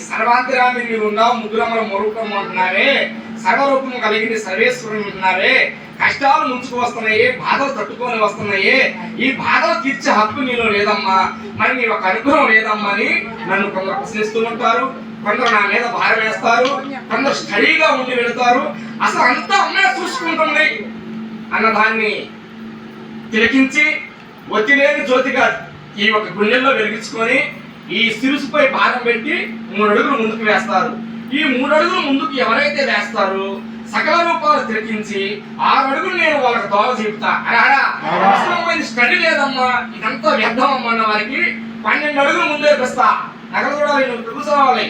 సర్వాంతరాన్ని మీరు ఉన్నావు, ముగ్గురమ్మల మొరూపం అంటున్నారే, సర్వరూపము కలిగింది సర్వేశ్వరుని అంటున్నారే, కష్టాలు ముంచుకు వస్తున్నాయి, బాధలు తట్టుకొని వస్తున్నాయి, ఈ బాధలు తీర్చే హక్కు నీలో లేదమ్మా, మరి నీ ఒక అనుగ్రహం లేదమ్మా అని నన్ను కొందరు ప్రశ్నిస్తూ ఉంటారు. కొందరు నా మీద భారం వేస్తారు, కొందరు స్టడీగా ఉండి వెళతారు. అసలు అంతా అమ్మే చూసుకుంటుంది అన్నదాన్ని తిలకించి ఒత్తిలేని జ్యోతిగా ఈ ఒక గుండెల్లో వెలిగించుకొని ఈ శిరుసుపై భారం పెట్టి 3 అడుగులు ముందుకు వేస్తారు. ఈ 3 అడుగులు ముందుకు ఎవరైతే వేస్తారో సకల రూపాలు తిరిగించి 6 అడుగులు నేను వాళ్ళకి దోవ చెబుతా. అవసరమైన స్టడీ లేదమ్మా, ఇదంతా వ్యర్థమమ్మా అన్న వారికి 12 అడుగులు ముందు వేపిస్తా. నగర చూడాలి, నువ్వు తెలుసుకోవాలి.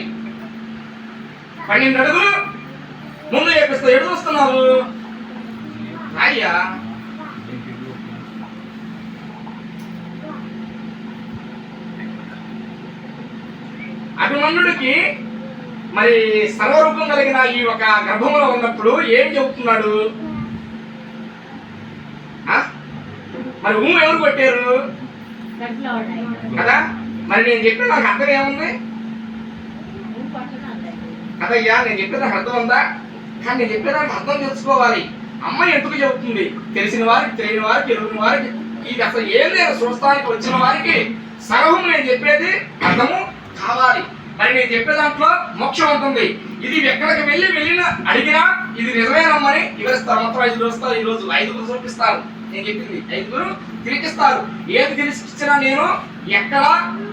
12 అడుగులు ముందు వేపిస్తా. ఎడు వస్తున్నావు రాయ్యా? అభిమన్యుడికి మరి సర్వరూపం కలిగిన ఈ ఒక గర్భంలో ఉన్నప్పుడు ఏం చెబుతున్నాడు? మరి ఎవరు కొట్టారు కదా? మరి నేను చెప్పే నాకు అర్థం ఏముంది కదయ్యా? నేను చెప్పేదానికి అర్థం ఉందా? కానీ నేను చెప్పేదానికి అర్థం తెలుసుకోవాలి. అమ్మాయి ఎందుకు చెబుతుంది? తెలిసిన వారికి, తెలియని వారికి, ఎరుగిన వారికి, ఇది అసలు ఏం లేదు. చూస్తానికి వచ్చిన వారికి సర్వం నేను చెప్పేది అర్థము కావాలి. మరి నేను చెప్పే దాంట్లో మోక్షం ఉంటుంది. ఇది ఎక్కడికి వెళ్ళిన అడిగినా ఇది నిజమేనమ్మని వివరిస్తారు. మొత్తం 5 వస్తారు. ఈ రోజు 5 చూపిస్తారు. నేను చెప్పింది 5 తిరిగిస్తారు. ఏది తిరిగిచ్చినా నేను ఎక్కడ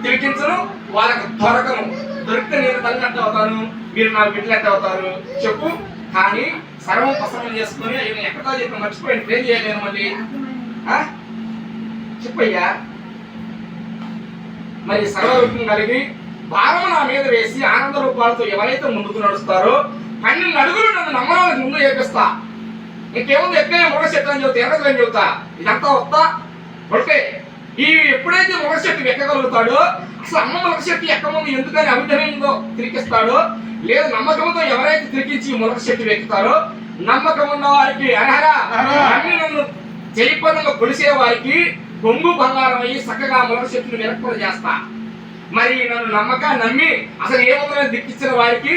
తిరిగించను, వాళ్ళకి దొరకను. దొరికితే నేను తల్లినట్టు అవుతాను, మీరు నాకు బిడ్డలట్టు అవుతారు. చెప్పు. కానీ సర్వం పసరం చేసుకుని నేను ఎక్కడో చెప్పి మర్చిపోయి ఏం చేయలేను. మళ్ళీ చెప్పయ్యా. మరి సర్వరూపం కలిగి భారము నా మీద వేసి ఆనంద రూపాలతో ఎవరైతే ముందుకు నడుస్తారో 12 అడుగులు నన్ను నమ్మడానికి ముందు చేపిస్తా. ఇంకేముంది? ఎక్కడే మొగ చెట్టు అని చెబుతా, ఎర్రదని చెబుతా. ఇదంతా వస్తా కొట్టే. ఈ ఎప్పుడైతే మొగ చెట్టు ఎక్కగలుగుతాడో, అసలు అమ్మ మొగ చెట్టు ఎక్కముందు ఎందుకని అభిధర్యంలో తిరిగిస్తాడో, లేదు నమ్మకంతో ఎవరైతే తిరిగించి మొగ చెట్టు ఎక్కుతారో, నమ్మకం ఉన్న వారికి అర్హరా అన్ని నన్ను జయపదంగా కొలిసే వారికి కొంగు బంగారం అయ్యి చక్కగా మొగ చెట్టును వెనక్కులు చేస్తా. మరి నన్ను నమ్మి అసలు ఏముందని దిక్కిచ్చిన వారికి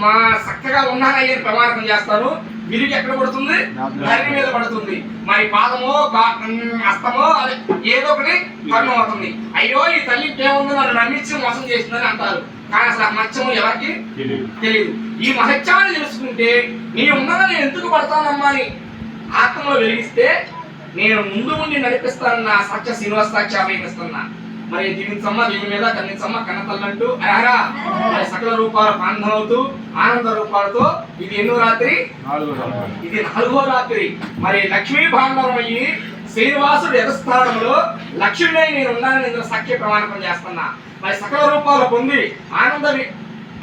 మా చక్కగా ఉన్నానయ్యని ప్రమాణం చేస్తాను. విరిగి ఎక్కడ పడుతుంది? ధరణి మీద పడుతుంది. మరి పాదమో హస్తమో అదే ఏదో ఒకటి కర్ణం అవుతుంది. అయ్యో ఈ తల్లికి ఏముందో నన్ను నమ్మించి మోసం చేసిందని అంటారు. కానీ అసలు ఆ మత్స్యము ఎవరికి తెలియదు. ఈ మహత్యాన్ని తెలుసుకుంటే నీ ఉన్నదా నేను ఎందుకు పడతానమ్మా అని ఆత్మలో వెలిగిస్తే నేను ముందు ఉండి నడిపిస్తానన్న సత్య శ్రీనివాస సాక్షి అభినిస్తున్నా. మరి దీవించమ్మ దీని మీద కన్నించమ్మ కన్నతల్లంటూ అరహరా మరి సకల రూపాలు పాంధవుతూ ఆనంద రూపాలతో ఇది ఎన్నో రాత్రి? ఇది 4వ రాత్రి. మరి లక్ష్మీ భాండవం అయ్యి శ్రీనివాసుడు యథస్థానంలో లక్ష్మీ నేను ఉన్నానని ఇందులో సాక్ష్య ప్రమాణం చేస్తున్నా. మరి సకల రూపాలు పొంది ఆనంద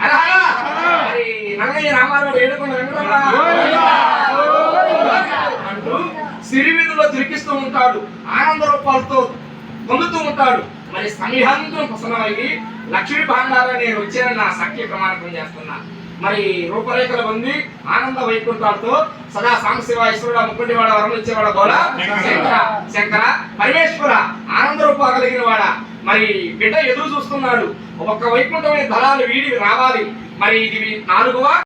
అరహరా మరి నంగయ్య రామారావు ఏడుకొండ అంటూ సిరివిధులో తిరిగిస్తూ ఉంటాడు. ఆనంద రూపాలతో పొందుతూ ఉంటాడు. మరి సమీహంతో ప్రసన్నమయ్యి లక్ష్మీ భాండారాన్ని నేను వచ్చానని నా సాక్ష్య ప్రమాణం చేస్తున్నా. మరి రూపరేఖలు పొంది ఆనంద వైకుంఠాలతో సదా సాంశివ ఈశ్వరుడ ముక్కుంటివాడ వరం ఇచ్చేవాడ గోళ శంకర పరమేశ్వర ఆనంద రూప కలిగిన వాడ మరి బిడ్డ ఎదురు చూస్తున్నాడు. ఒక్క వైకుంఠమైన దళాలు వీడి రావాలి. మరి ఇది 4వ